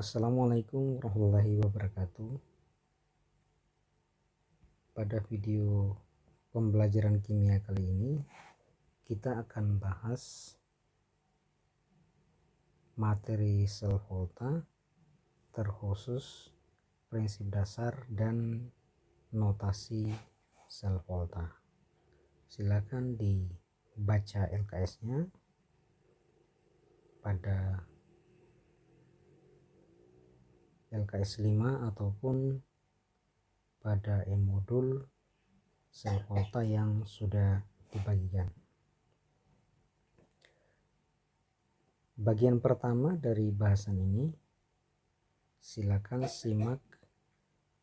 Assalamualaikum warahmatullahi wabarakatuh. Pada video pembelajaran kimia kali ini kita akan bahas materi sel volta, terkhusus prinsip dasar dan notasi sel volta. Silakan dibaca LKS-nya pada LKS 5 ataupun pada e-modul sel volta yang sudah dibagikan. Bagian pertama dari bahasan ini, silakan simak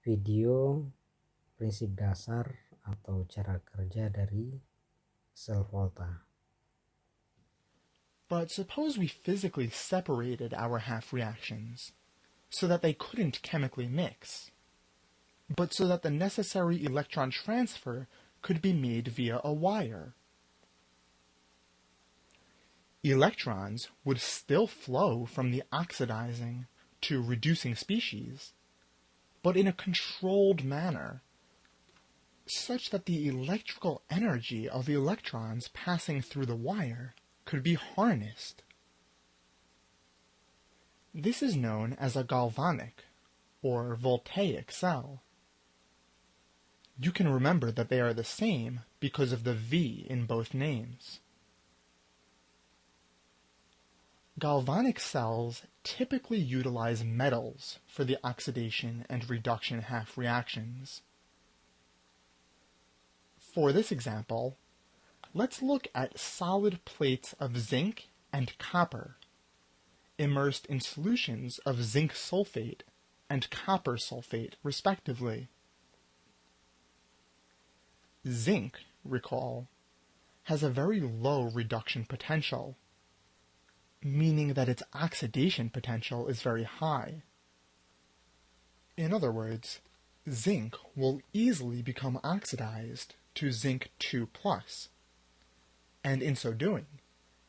video prinsip dasar atau cara kerja dari sel volta. But suppose we physically separated our half reactions so that they couldn't chemically mix, but so that the necessary electron transfer could be made via a wire. Electrons would still flow from the oxidizing to reducing species, but in a controlled manner, such that the electrical energy of the electrons passing through the wire could be harnessed. This is known as a galvanic or voltaic cell. You can remember that they are the same because of the V in both names. Galvanic cells typically utilize metals for the oxidation and reduction half reactions. For this example, let's look at solid plates of zinc and copper immersed in solutions of zinc sulfate and copper sulfate, respectively. Zinc, recall, has a very low reduction potential, meaning that its oxidation potential is very high. In other words, zinc will easily become oxidized to zinc 2+, and in so doing,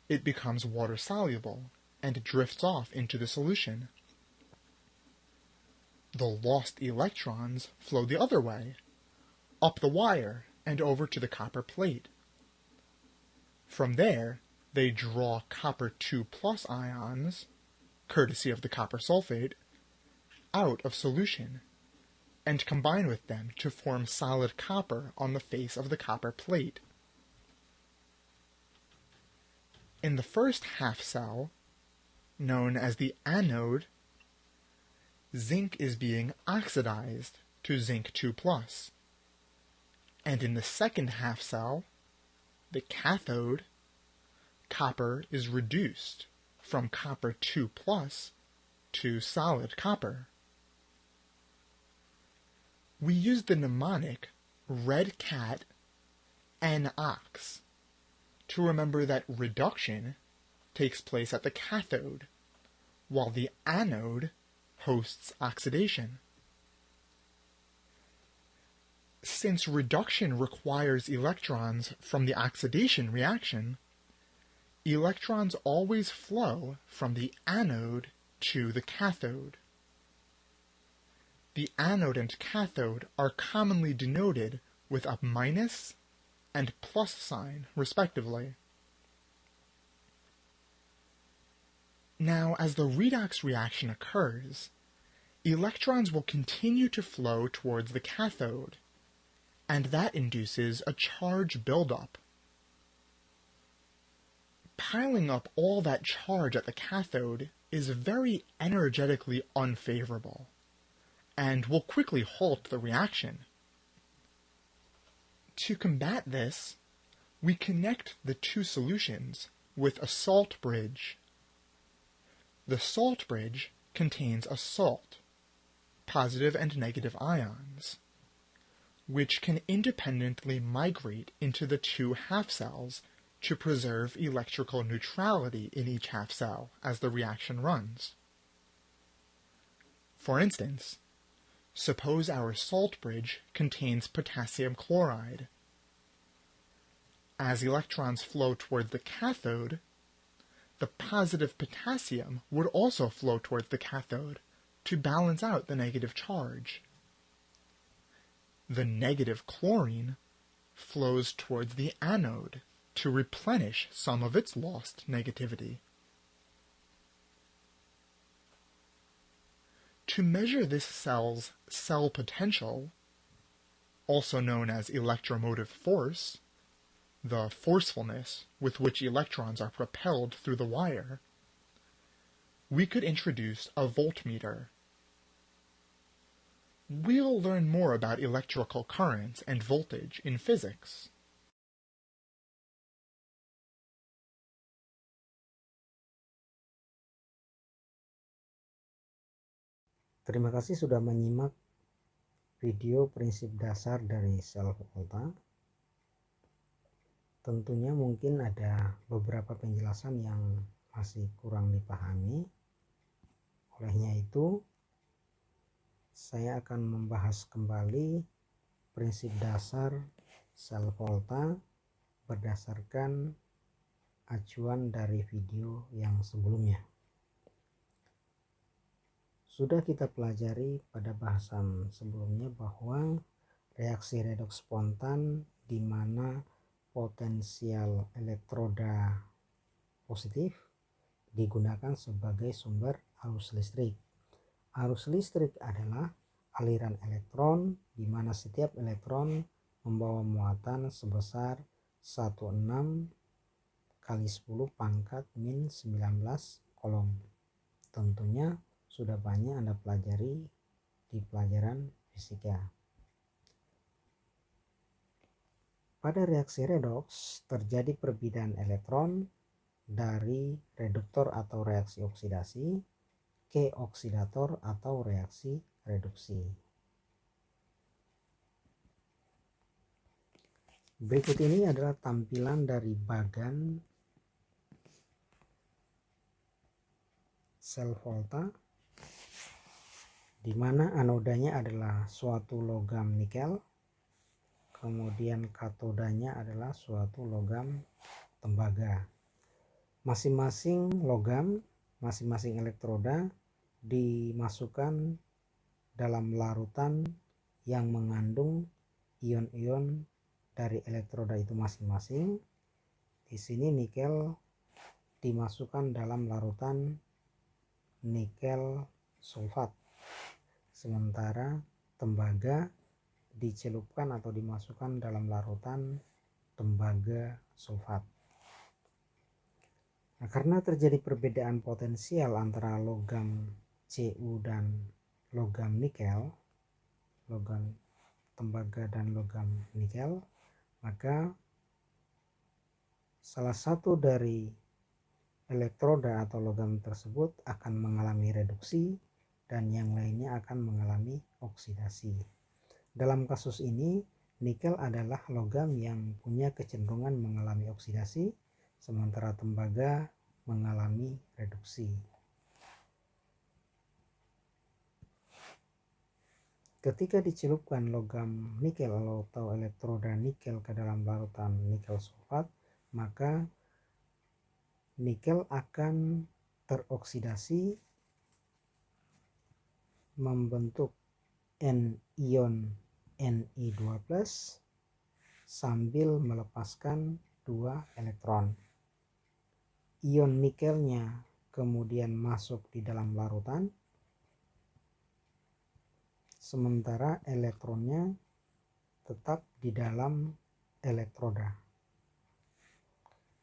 it becomes water-soluble and drifts off into the solution. The lost electrons flow the other way, up the wire and over to the copper plate. From there, they draw copper 2+ ions, courtesy of the copper sulfate, out of solution, and combine with them to form solid copper on the face of the copper plate. In the first half cell, known as the anode, zinc is being oxidized to zinc 2+. And in the second half cell, the cathode, copper is reduced from copper 2+ to solid copper. We use the mnemonic red cat NOx to remember that reduction takes place at the cathode, while the anode hosts oxidation. Since reduction requires electrons from the oxidation reaction, electrons always flow from the anode to the cathode. The anode and cathode are commonly denoted with a minus and plus sign, respectively. Now, as the redox reaction occurs, electrons will continue to flow towards the cathode, and that induces a charge buildup. Piling up all that charge at the cathode is very energetically unfavorable, and will quickly halt the reaction. To combat this, we connect the two solutions with a salt bridge. The salt bridge contains a salt, positive and negative ions, which can independently migrate into the two half cells to preserve electrical neutrality in each half cell as the reaction runs. For instance, suppose our salt bridge contains potassium chloride. As electrons flow toward the cathode, the positive potassium would also flow towards the cathode, to balance out the negative charge. The negative chlorine flows towards the anode to replenish some of its lost negativity. To measure this cell's cell potential, also known as electromotive force, the forcefulness with which electrons are propelled through the wire, we could introduce a voltmeter. We'll learn more about electrical currents and voltage in physics. Terima kasih sudah menyimak video prinsip dasar dari sel volta. Tentunya mungkin ada beberapa penjelasan yang masih kurang dipahami. Olehnya itu, saya akan membahas kembali prinsip dasar sel volta berdasarkan acuan dari video yang sebelumnya. Sudah kita pelajari pada bahasan sebelumnya bahwa reaksi redoks spontan di mana potensial elektroda positif digunakan sebagai sumber arus listrik. Arus listrik adalah aliran elektron di mana setiap elektron membawa muatan sebesar 16 kali 10 pangkat min 19 kolom. Tentunya sudah banyak Anda pelajari di pelajaran fisika. Pada reaksi redoks terjadi perbedaan elektron dari reduktor atau reaksi oksidasi ke oksidator atau reaksi reduksi. Berikut ini adalah tampilan dari bagan sel volta, di mana anodanya adalah suatu logam nikel, kemudian katodanya adalah suatu logam tembaga. Masing-masing logam, masing-masing elektroda dimasukkan dalam larutan yang mengandung ion-ion dari elektroda itu masing-masing. Di sini nikel dimasukkan dalam larutan nikel sulfat, sementara tembaga dicelupkan atau dimasukkan dalam larutan tembaga sulfat. Nah, karena terjadi perbedaan potensial antara logam Cu dan logam nikel, logam tembaga dan logam nikel, maka salah satu dari elektroda atau logam tersebut akan mengalami reduksi dan yang lainnya akan mengalami oksidasi. Dalam kasus ini, nikel adalah logam yang punya kecenderungan mengalami oksidasi, sementara tembaga mengalami reduksi. Ketika dicelupkan logam nikel atau elektroda nikel ke dalam larutan nikel sulfat, maka nikel akan teroksidasi membentuk ion Ni2+ sambil melepaskan 2 elektron. Ion nikelnya kemudian masuk di dalam larutan, sementara elektronnya tetap di dalam elektroda.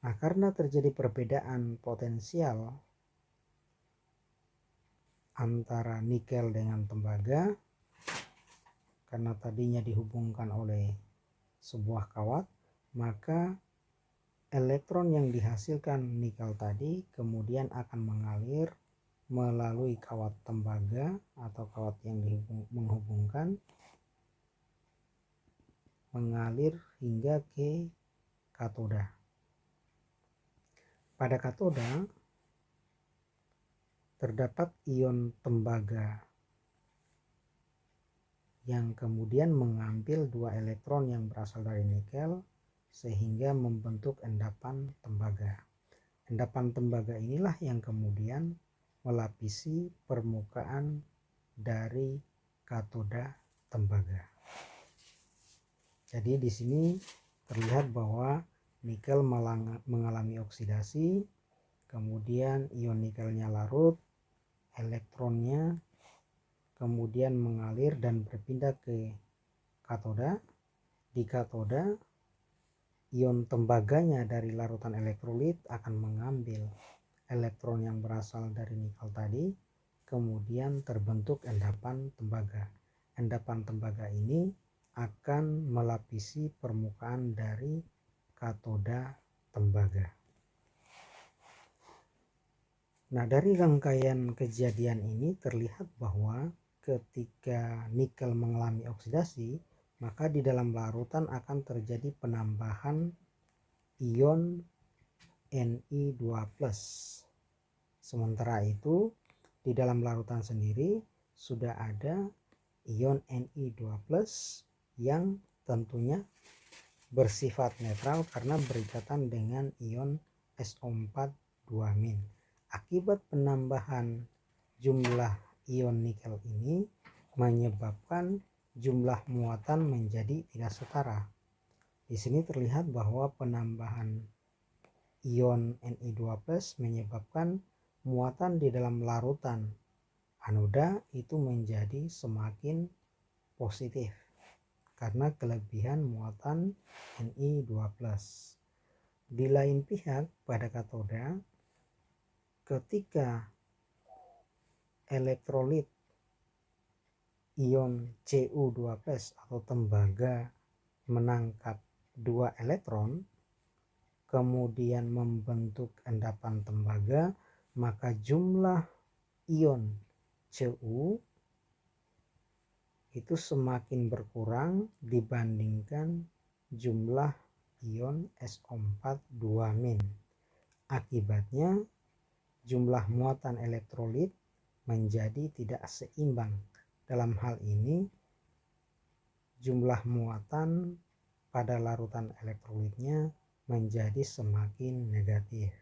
Nah, karena terjadi perbedaan potensial antara nikel dengan tembaga, karena tadinya dihubungkan oleh sebuah kawat, maka elektron yang dihasilkan nikel tadi kemudian akan mengalir melalui kawat tembaga atau kawat yang menghubungkan, mengalir hingga ke katoda. Pada katoda terdapat ion tembaga yang kemudian mengambil 2 elektron yang berasal dari nikel sehingga membentuk endapan tembaga. Endapan tembaga inilah yang kemudian melapisi permukaan dari katoda tembaga. Jadi di sini terlihat bahwa nikel mengalami oksidasi, kemudian ion nikelnya larut, elektronnya kemudian mengalir dan berpindah ke katoda. Di katoda, ion tembaganya dari larutan elektrolit akan mengambil elektron yang berasal dari nikel tadi, kemudian terbentuk endapan tembaga. Endapan tembaga ini akan melapisi permukaan dari katoda tembaga. Nah, dari rangkaian kejadian ini terlihat bahwa ketika nikel mengalami oksidasi, maka di dalam larutan akan terjadi penambahan ion Ni2+. Sementara itu, di dalam larutan sendiri sudah ada ion Ni2+ yang tentunya bersifat netral karena berikatan dengan ion SO4 2-. Akibat penambahan jumlah ion nikel ini menyebabkan jumlah muatan menjadi tidak setara. Di sini terlihat bahwa penambahan ion Ni2+ menyebabkan muatan di dalam larutan anoda itu menjadi semakin positif karena kelebihan muatan Ni2+. Di lain pihak, pada katoda, ketika elektrolit ion Cu2+ atau tembaga menangkap dua elektron, kemudian membentuk endapan tembaga, maka jumlah ion Cu itu semakin berkurang dibandingkan jumlah ion SO4 2-. Akibatnya jumlah muatan elektrolit menjadi tidak seimbang. Dalam hal ini jumlah muatan pada larutan elektrolitnya menjadi semakin negatif.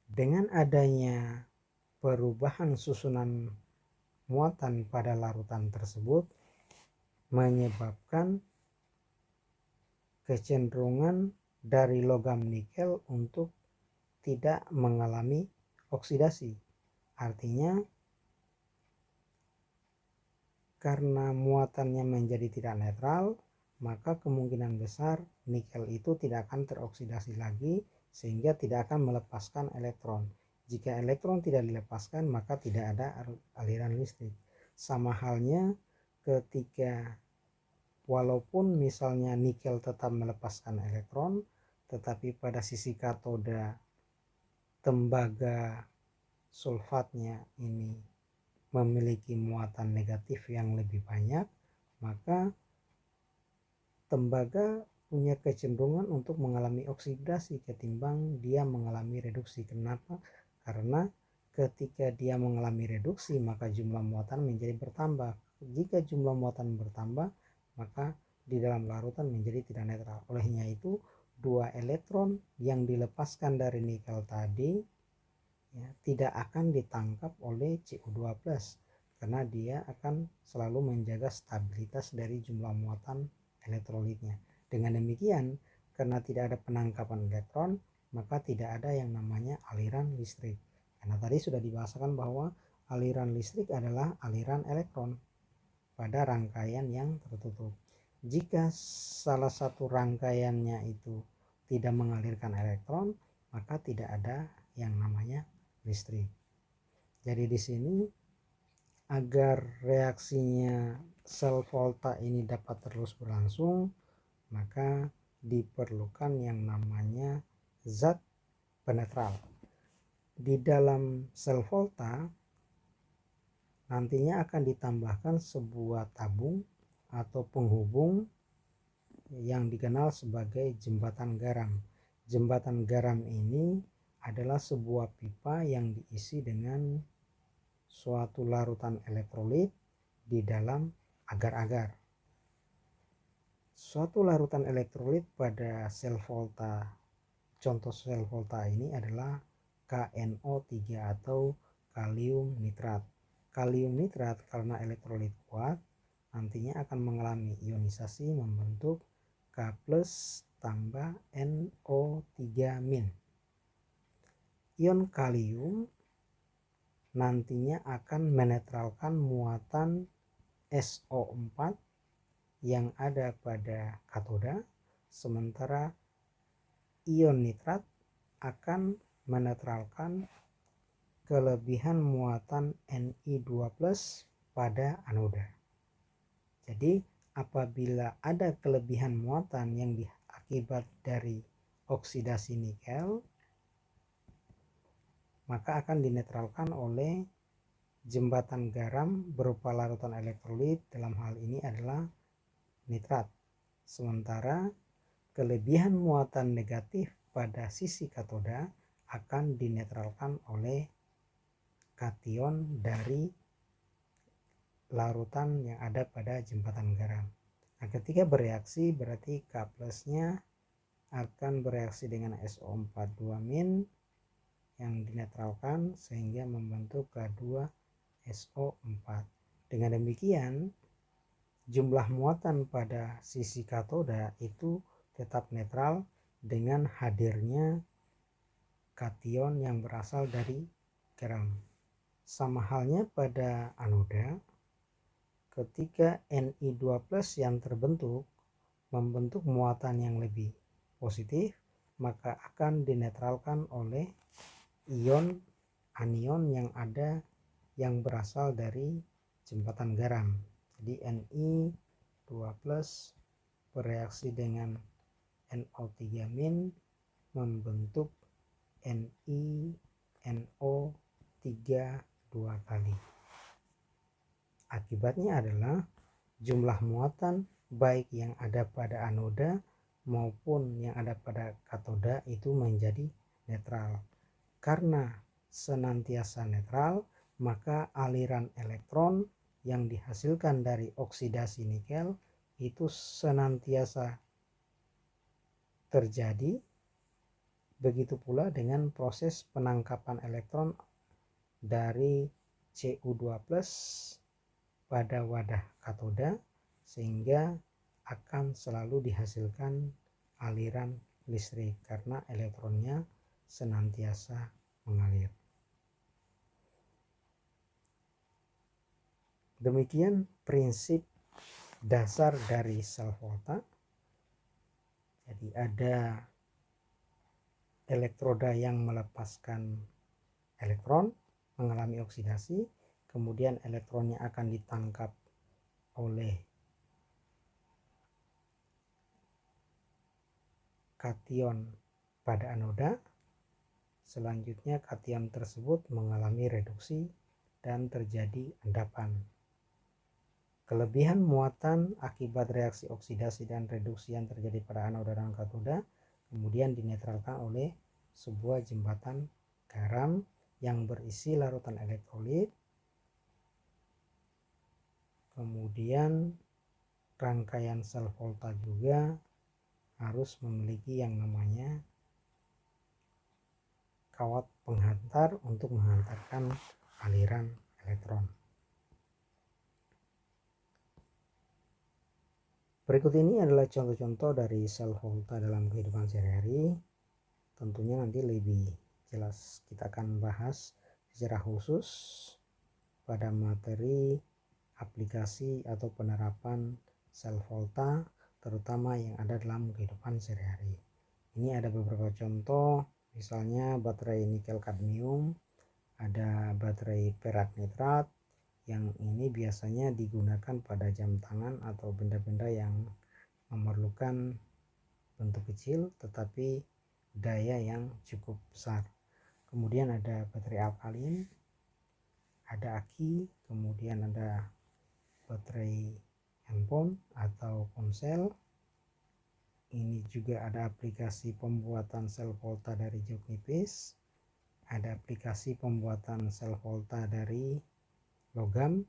Dengan adanya perubahan susunan muatan pada larutan tersebut menyebabkan kecenderungan dari logam nikel untuk tidak mengalami oksidasi. Artinya karena muatannya menjadi tidak netral, maka kemungkinan besar nikel itu tidak akan teroksidasi lagi sehingga tidak akan melepaskan elektron. Jika elektron tidak dilepaskan, maka tidak ada aliran listrik. Sama halnya ketika walaupun misalnya nikel tetap melepaskan elektron, tetapi pada sisi katoda tembaga sulfatnya ini memiliki muatan negatif yang lebih banyak, maka tembaga punya kecenderungan untuk mengalami oksidasi ketimbang dia mengalami reduksi. Kenapa? Karena ketika dia mengalami reduksi, maka jumlah muatan menjadi bertambah. Jika jumlah muatan bertambah, maka di dalam larutan menjadi tidak netral. Olehnya itu, dua elektron yang dilepaskan dari nikel tadi tidak akan ditangkap oleh Cu2+, karena dia akan selalu menjaga stabilitas dari jumlah muatan elektrolitnya. Dengan demikian, karena tidak ada penangkapan elektron, maka tidak ada yang namanya aliran listrik. Karena tadi sudah dibahasakan bahwa aliran listrik adalah aliran elektron pada rangkaian yang tertutup. Jika salah satu rangkaiannya itu tidak mengalirkan elektron, maka tidak ada yang namanya listrik. Jadi di sini agar reaksinya sel volta ini dapat terus berlangsung, maka diperlukan yang namanya zat penetral. Di dalam sel volta nantinya akan ditambahkan sebuah tabung atau penghubung yang dikenal sebagai jembatan garam. Jembatan garam ini adalah sebuah pipa yang diisi dengan suatu larutan elektrolit di dalam agar-agar. Suatu larutan elektrolit pada sel volta, contoh sel volta ini adalah KNO3 atau kalium nitrat. Kalium nitrat karena elektrolit kuat nantinya akan mengalami ionisasi membentuk K+ tambah NO3-. Ion kalium nantinya akan menetralkan muatan SO4 yang ada pada katoda, sementara ion nitrat akan menetralkan kelebihan muatan Ni2+ pada anoda. Jadi apabila ada kelebihan muatan yang akibat dari oksidasi nikel, maka akan dinetralkan oleh jembatan garam berupa larutan elektrolit, dalam hal ini adalah nitrat. Sementara kelebihan muatan negatif pada sisi katoda akan dinetralkan oleh kation dari larutan yang ada pada jembatan garam. Nah, ketika bereaksi berarti K+-nya akan bereaksi dengan SO42- yang dinetralkan sehingga membentuk K2SO4. Dengan demikian jumlah muatan pada sisi katoda itu tetap netral dengan hadirnya kation yang berasal dari garam. Sama halnya pada anoda, ketika Ni2+ yang terbentuk membentuk muatan yang lebih positif, maka akan dinetralkan oleh ion anion yang ada yang berasal dari jembatan garam. Jadi Ni2+ bereaksi dengan NO3- membentuk NiNO3 dua kali. Akibatnya adalah jumlah muatan baik yang ada pada anoda maupun yang ada pada katoda itu menjadi netral. Karena senantiasa netral, maka aliran elektron yang dihasilkan dari oksidasi nikel itu senantiasa terjadi. Begitu pula dengan proses penangkapan elektron dari Cu2+ pada wadah katoda, sehingga akan selalu dihasilkan aliran listrik karena elektronnya senantiasa mengalir. Demikian prinsip dasar dari sel volta. Jadi ada elektroda yang melepaskan elektron, mengalami oksidasi, kemudian elektronnya akan ditangkap oleh kation pada anoda. Selanjutnya kation tersebut mengalami reduksi dan terjadi endapan. Kelebihan muatan akibat reaksi oksidasi dan reduksi yang terjadi pada anoda dan katoda kemudian dinetralkan oleh sebuah jembatan garam yang berisi larutan elektrolit. Kemudian rangkaian sel volta juga harus memiliki yang namanya kawat penghantar untuk menghantarkan aliran elektron. Berikut ini adalah contoh-contoh dari sel volta dalam kehidupan sehari-hari. Tentunya nanti lebih jelas kita akan bahas secara khusus pada materi aplikasi atau penerapan sel volta, terutama yang ada dalam kehidupan sehari-hari. Ini ada beberapa contoh, misalnya baterai nikel kadmium, ada baterai perak nitrat, yang ini biasanya digunakan pada jam tangan atau benda-benda yang memerlukan bentuk kecil tetapi daya yang cukup besar. Kemudian ada baterai alkalin, ada aki, kemudian ada baterai handphone atau ponsel. Ini juga ada aplikasi pembuatan sel volta dari jok nipis, ada aplikasi pembuatan sel volta dari logam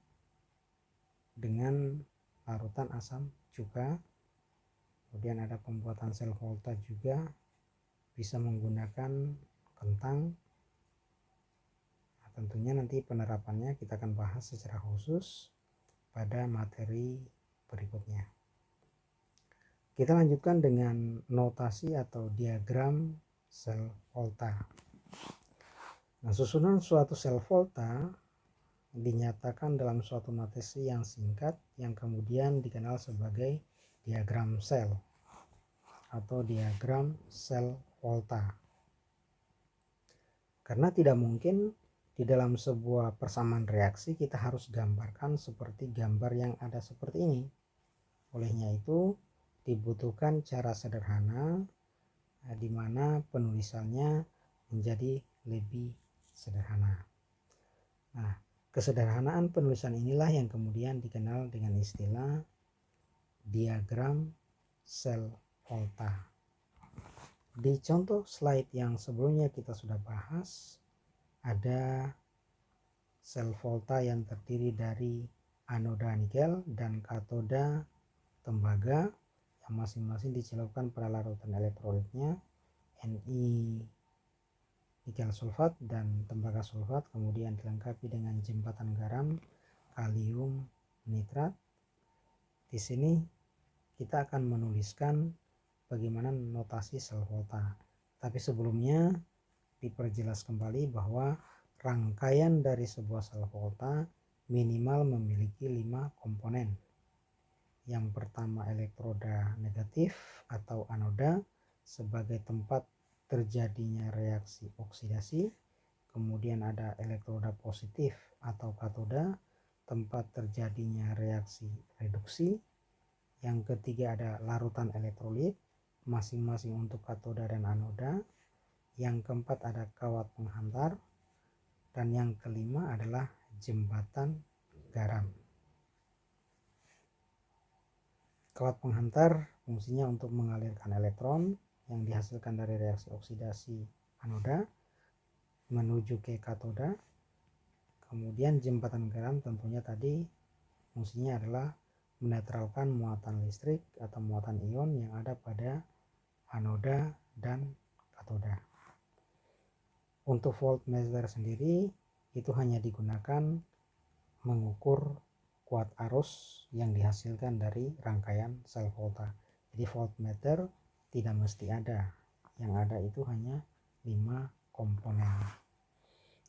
dengan larutan asam cuka. Kemudian ada pembuatan sel volta juga bisa menggunakan kentang atau Tentunya nanti penerapannya kita akan bahas secara khusus pada materi berikutnya. Kita lanjutkan dengan notasi atau diagram sel volta. Nah, susunan suatu sel volta dinyatakan dalam suatu notasi yang singkat yang kemudian dikenal sebagai diagram sel atau diagram sel volta. Karena tidak mungkin di dalam sebuah persamaan reaksi kita harus gambarkan seperti gambar yang ada seperti ini. Olehnya itu dibutuhkan cara sederhana di mana penulisannya menjadi lebih sederhana. Nah, kesederhanaan penulisan inilah yang kemudian dikenal dengan istilah diagram sel volta. Di contoh slide yang sebelumnya kita sudah bahas, ada sel volta yang terdiri dari anoda nikel dan katoda tembaga yang masing-masing dicelupkan pada larutan elektrolitnya Ni nikel sulfat dan tembaga sulfat, kemudian dilengkapi dengan jembatan garam kalium nitrat. Di sini kita akan menuliskan bagaimana notasi sel volta. Tapi sebelumnya diperjelas kembali bahwa rangkaian dari sebuah sel volta minimal memiliki 5 komponen. Yang pertama elektroda negatif atau anoda sebagai tempat terjadinya reaksi oksidasi. Kemudian ada elektroda positif atau katoda, tempat terjadinya reaksi reduksi. Yang ketiga ada larutan elektrolit, masing-masing untuk katoda dan anoda. Yang keempat ada kawat penghantar, dan yang kelima adalah jembatan garam. Kawat penghantar fungsinya untuk mengalirkan elektron yang dihasilkan dari reaksi oksidasi anoda menuju ke katoda. Kemudian jembatan garam tentunya tadi fungsinya adalah menetralkan muatan listrik atau muatan ion yang ada pada anoda dan katoda. Untuk voltmeter sendiri itu hanya digunakan mengukur kuat arus yang dihasilkan dari rangkaian sel volta. Jadi voltmeter tidak mesti ada, yang ada itu hanya 5 komponen.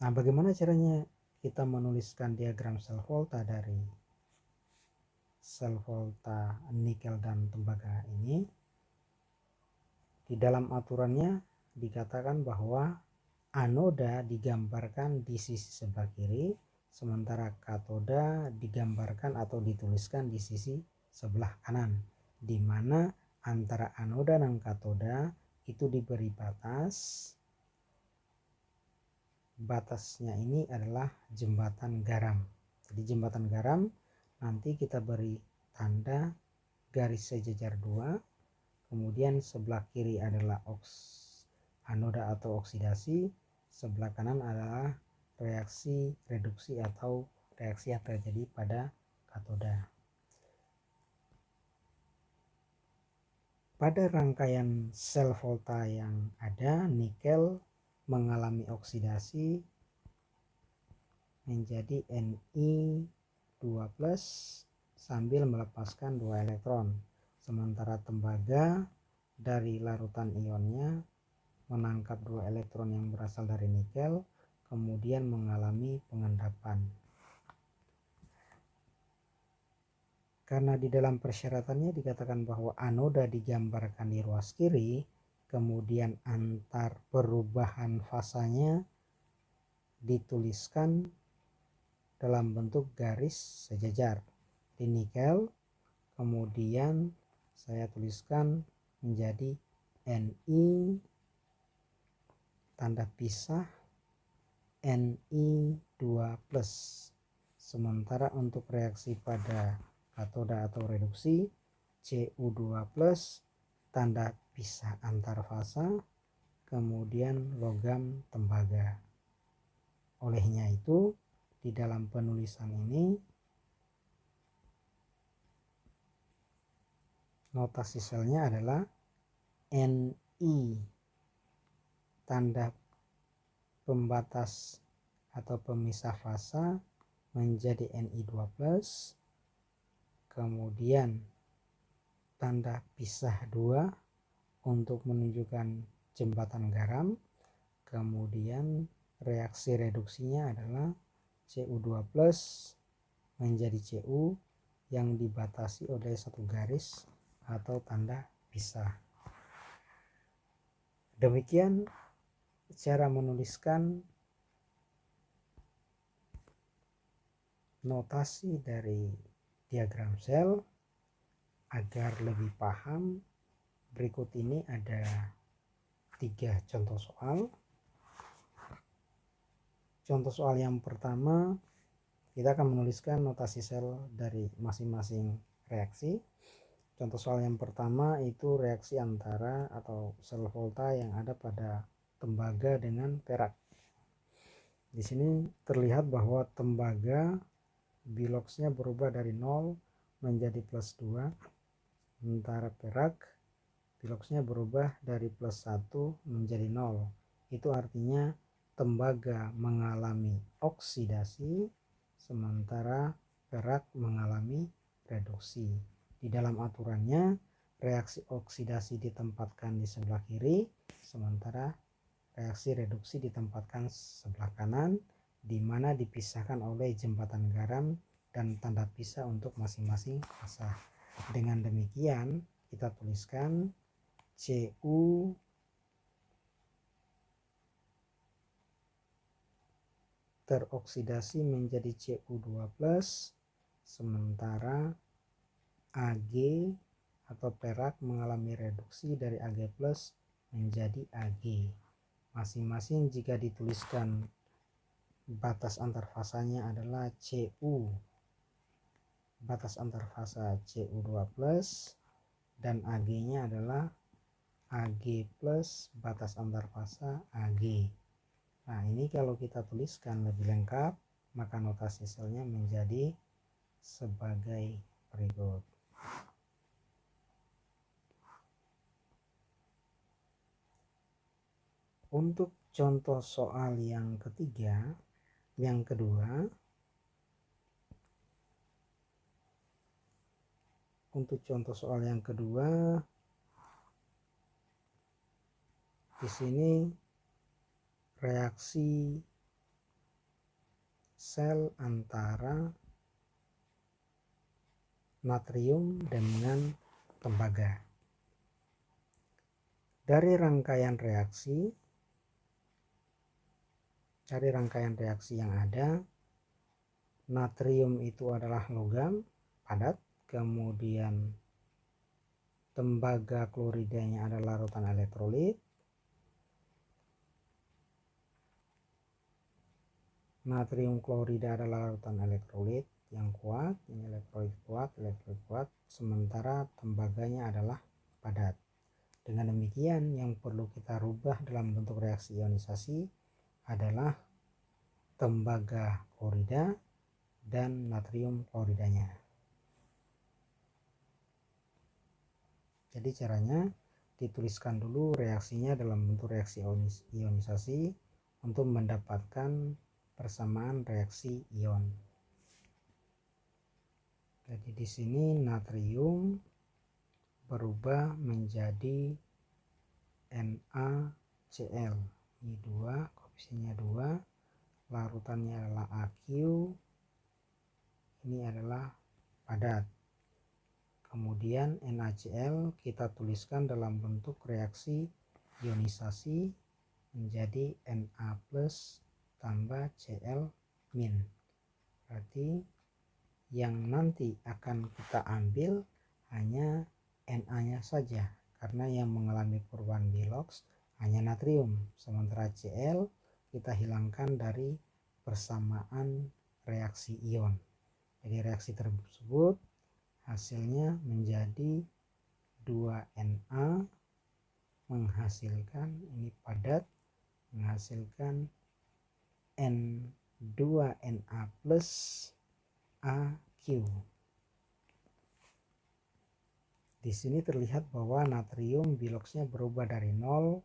Nah, bagaimana caranya kita menuliskan diagram sel volta dari sel volta nikel dan tembaga ini? Di dalam aturannya dikatakan bahwa anoda digambarkan di sisi sebelah kiri, sementara katoda digambarkan atau dituliskan di sisi sebelah kanan, di mana antara anoda dan katoda itu diberi batasnya ini adalah jembatan garam. Jadi jembatan garam nanti kita beri tanda garis sejajar 2, kemudian sebelah kiri adalah anoda atau oksidasi, sebelah kanan adalah reaksi reduksi atau reaksi yang terjadi pada katoda. Pada rangkaian sel volta yang ada, nikel mengalami oksidasi menjadi Ni2+ sambil melepaskan 2 elektron. Sementara tembaga dari larutan ionnya menangkap 2 elektron yang berasal dari nikel, kemudian mengalami pengendapan. Karena di dalam persyaratannya dikatakan bahwa anoda digambarkan di ruas kiri, kemudian antar perubahan fasanya dituliskan dalam bentuk garis sejajar. Di nikel, kemudian saya tuliskan menjadi Ni tanda pisah Ni2+. Sementara untuk reaksi pada katoda atau reduksi Cu2+ tanda pisah antar fasa, kemudian logam tembaga. Olehnya itu di dalam penulisan ini notasi selnya adalah Ni tanda pembatas atau pemisah fasa menjadi Ni2+, kemudian tanda pisah 2 untuk menunjukkan jembatan garam, kemudian reaksi reduksinya adalah Cu2+ menjadi Cu yang dibatasi oleh satu garis atau tanda pisah. Demikian cara menuliskan notasi dari diagram sel. Agar lebih paham, berikut ini ada 3 contoh soal. Contoh soal yang pertama, kita akan menuliskan notasi sel dari masing-masing reaksi. Contoh soal yang pertama itu reaksi antara atau sel volta yang ada pada tembaga dengan perak. Di sini terlihat bahwa tembaga biloxnya berubah dari 0 menjadi +2, sementara perak biloxnya berubah dari +1 menjadi 0. Itu artinya tembaga mengalami oksidasi, sementara perak mengalami reduksi. Di dalam aturannya, reaksi oksidasi ditempatkan di sebelah kiri, sementara reaksi reduksi ditempatkan sebelah kanan, di mana dipisahkan oleh jembatan garam dan tanda pisah untuk masing-masing fasa. Dengan demikian, kita tuliskan Cu teroksidasi menjadi Cu2+, sementara Ag atau perak mengalami reduksi dari Ag+ menjadi Ag. Masing-masing jika dituliskan batas antar fasanya adalah Cu, batas antar fasa Cu2+, dan Ag-nya adalah Ag+, batas antar fasa Ag. Nah, ini kalau kita tuliskan lebih lengkap, maka notasi selnya menjadi sebagai berikut. Untuk contoh soal yang kedua, untuk contoh soal yang kedua, di sini reaksi sel antara natrium dengan tembaga. Dari rangkaian reaksi yang ada, natrium itu adalah logam padat, kemudian tembaga kloridanya adalah larutan elektrolit, natrium klorida adalah larutan elektrolit yang kuat, ini elektrolit kuat, sementara tembaganya adalah padat. Dengan demikian, yang perlu kita rubah dalam bentuk reaksi ionisasi adalah tembaga klorida dan natrium kloridanya. Jadi caranya dituliskan dulu reaksinya dalam bentuk reaksi ionisasi untuk mendapatkan persamaan reaksi ion. Jadi di sini natrium berubah menjadi NaCl. Ini 2, koefisiennya 2, larutannya adalah Aq, ini adalah padat. Kemudian NaCl kita tuliskan dalam bentuk reaksi ionisasi menjadi Na+ tambah Cl-. Berarti yang nanti akan kita ambil hanya Na-nya saja, karena yang mengalami perubahan bilox hanya natrium, sementara Cl kita hilangkan dari persamaan reaksi ion. Jadi reaksi tersebut hasilnya menjadi 2Na menghasilkan, ini padat, menghasilkan N2Na+ Aq. Di sini terlihat bahwa natrium biloxnya berubah dari 0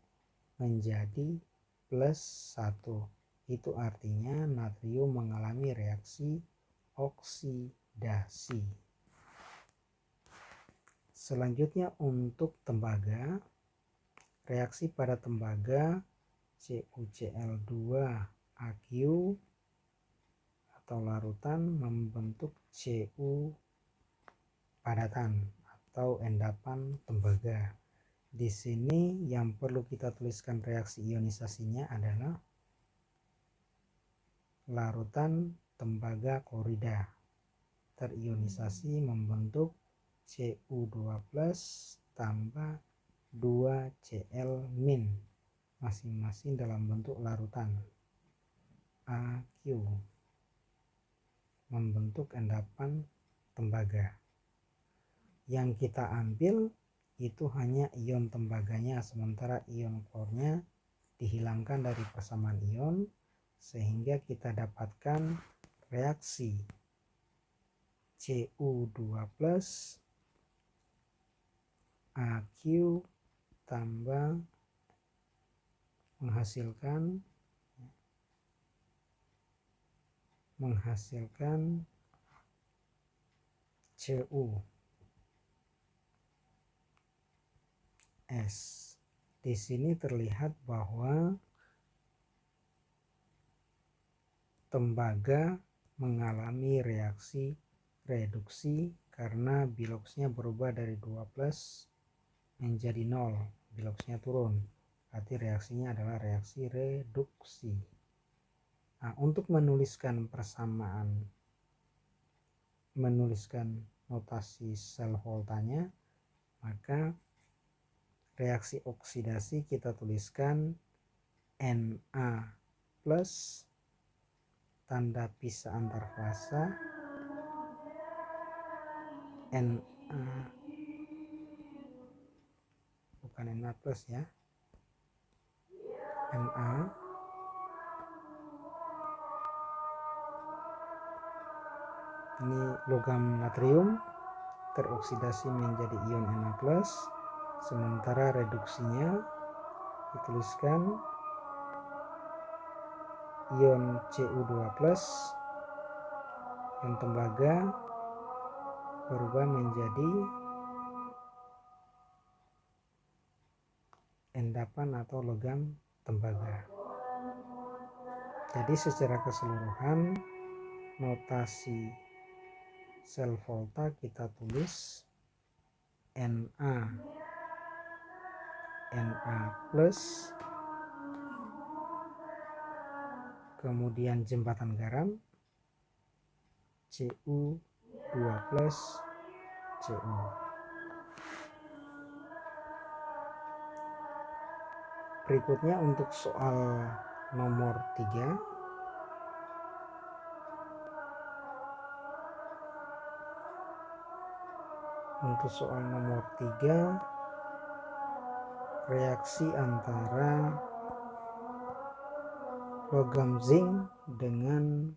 menjadi +1. Itu artinya natrium mengalami reaksi oksidasi. Selanjutnya untuk tembaga, reaksi pada tembaga CuCl2Aq atau larutan membentuk Cu padatan atau endapan tembaga. Di sini yang perlu kita tuliskan reaksi ionisasinya adalah larutan tembaga klorida terionisasi membentuk Cu2+ tambah 2Cl- masing-masing dalam bentuk larutan Aq membentuk endapan tembaga. Yang kita ambil itu hanya ion tembaganya, sementara ion klornya dihilangkan dari persamaan ion, sehingga kita dapatkan reaksi Cu2+ Aq tambah menghasilkan Cu S. Di sini terlihat bahwa tembaga mengalami reaksi reduksi karena biloxnya berubah dari 2+ menjadi 0. Biloxnya turun. Berarti reaksinya adalah reaksi reduksi. Nah, untuk menuliskan persamaan, menuliskan notasi sel voltanya, maka reaksi oksidasi kita tuliskan Na plus tanda pisah antar fasa Na, bukan Na plus ya, Na ini logam natrium teroksidasi menjadi ion Na plus, sementara reduksinya dituliskan ion Cu2+, ion tembaga berubah menjadi endapan atau logam tembaga. Jadi secara keseluruhan notasi sel volta kita tulis Na plus, kemudian jembatan garam Cu2+ Cu. Berikutnya untuk soal nomor 3. Untuk soal nomor 3, reaksi antara logam zinc dengan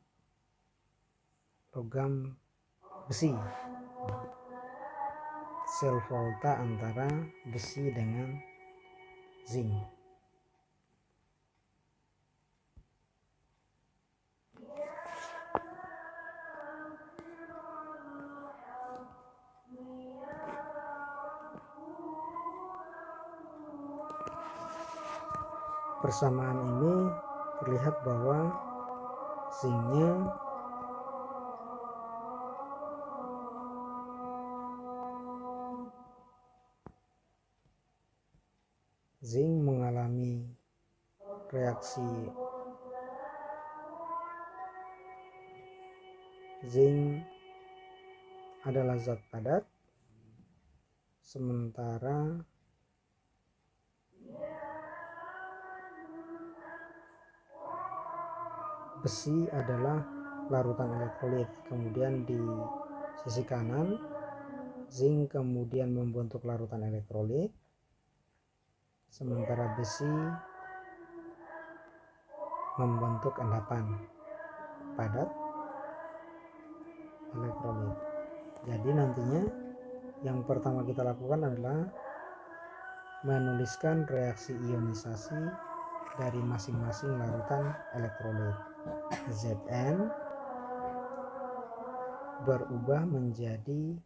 logam besi. Sel volta antara besi dengan zinc. Persamaan ini terlihat bahwa zincnya zinc mengalami reaksi zinc adalah zat padat, sementara besi adalah larutan elektrolit. Kemudian di sisi kanan zinc kemudian membentuk larutan elektrolit, sementara besi membentuk endapan padat elektrolit. Jadi nantinya yang pertama kita lakukan adalah menuliskan reaksi ionisasi dari masing-masing larutan elektrolit. Zn berubah menjadi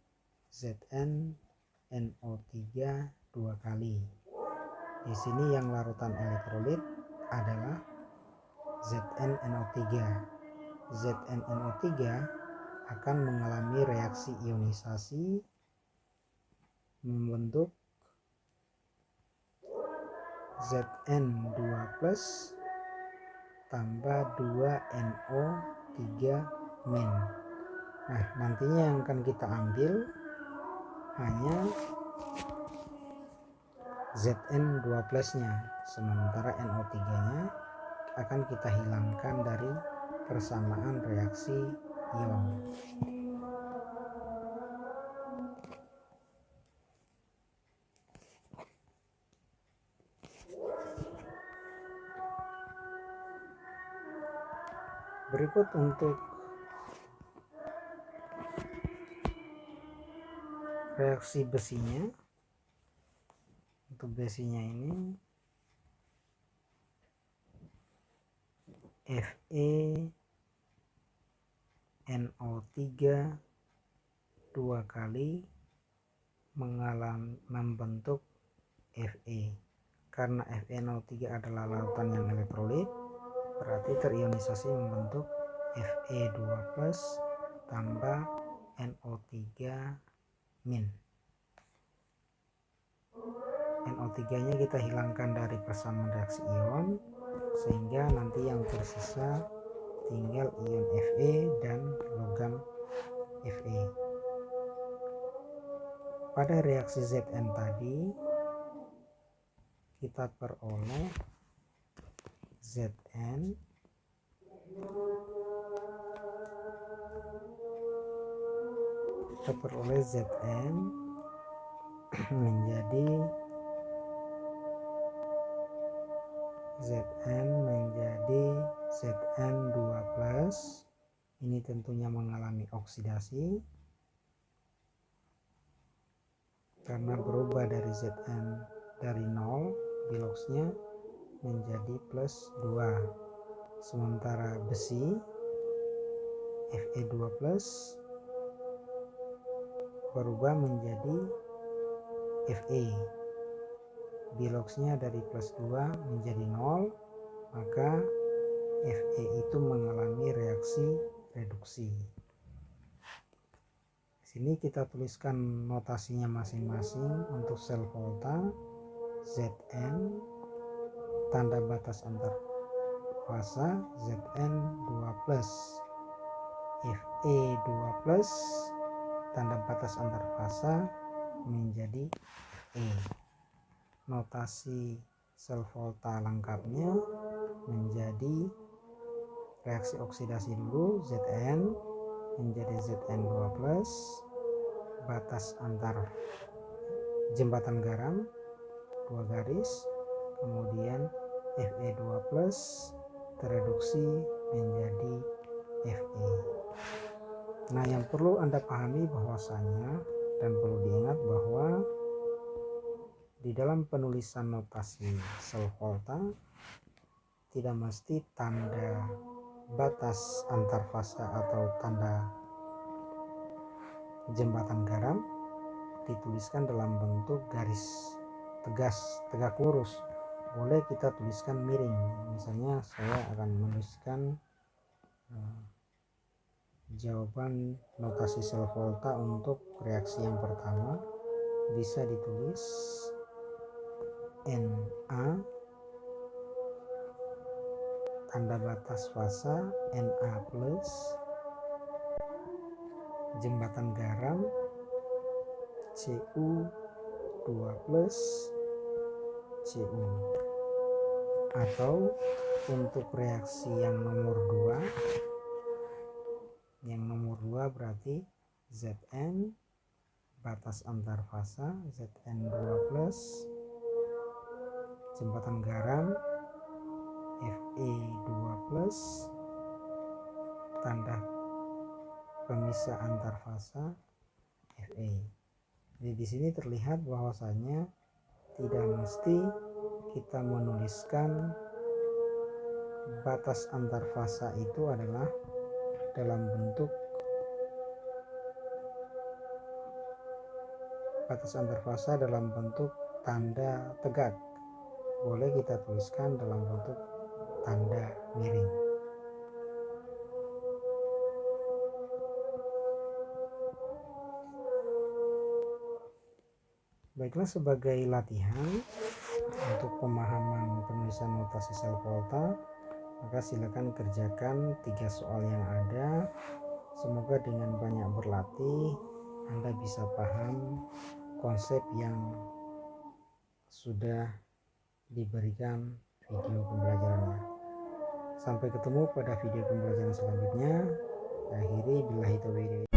ZnNO3 dua kali. Di sini yang larutan elektrolit adalah ZnNO3. ZnNO3 akan mengalami reaksi ionisasi membentuk Zn2+ tambah 2NO3-. Nah, nantinya yang akan kita ambil hanya Zn2+-nya, sementara NO3-nya akan kita hilangkan dari persamaan reaksi ion. Berikut untuk reaksi besinya. Untuk besinya ini FeNO3 dua kali membentuk Fe. Karena FeNO3 adalah larutan yang elektrolit, berarti terionisasi membentuk Fe2+ tambah NO3-. NO3-nya kita hilangkan dari persamaan reaksi ion, sehingga nanti yang tersisa tinggal ion Fe dan logam Fe. Pada reaksi Zn tadi kita peroleh Zn menjadi Zn2+. Ini tentunya mengalami oksidasi karena berubah dari Zn dari 0 biloxnya menjadi +2. Sementara besi Fe2+ berubah menjadi Fe. Biloxnya dari +2 menjadi 0, maka Fe itu mengalami reaksi reduksi. Di sini kita tuliskan notasinya masing-masing. Untuk sel volta Zn, tanda batas antar fasa Zn2+, Fe2+, tanda batas antar fasa menjadi Fe. Notasi sel volta lengkapnya menjadi reaksi oksidasi dulu, Zn menjadi Zn2+, batas antar jembatan garam 2 garis, kemudian Fe2+ tereduksi menjadi Fe. Nah, yang perlu Anda pahami bahwasanya dan perlu diingat bahwa di dalam penulisan notasi sel volta tidak mesti tanda batas antar fasa atau tanda jembatan garam dituliskan dalam bentuk garis tegas, tegak lurus. Boleh kita tuliskan miring. Misalnya saya akan menuliskan jawaban notasi sel volta untuk reaksi yang pertama. Bisa ditulis Na, tanda batas fasa Na+, jembatan garam Cu2+, Cu. Atau untuk reaksi yang nomor 2 berarti Zn, batas antar fasa Zn2+, jembatan garam Fe2+, tanda pemisah antar fasa Fe. Jadi di sini terlihat bahwasanya tidak mesti kita menuliskan batas antar fasa itu adalah dalam bentuk tanda tegak. Boleh kita tuliskan dalam bentuk tanda miring. Baiklah, sebagai latihan untuk pemahaman penulisan notasi sel Volta, maka silakan kerjakan 3 soal yang ada. Semoga dengan banyak berlatih Anda bisa paham konsep yang sudah diberikan video pembelajarannya. Sampai ketemu pada video pembelajaran selanjutnya. Akhiri billahi taufiq.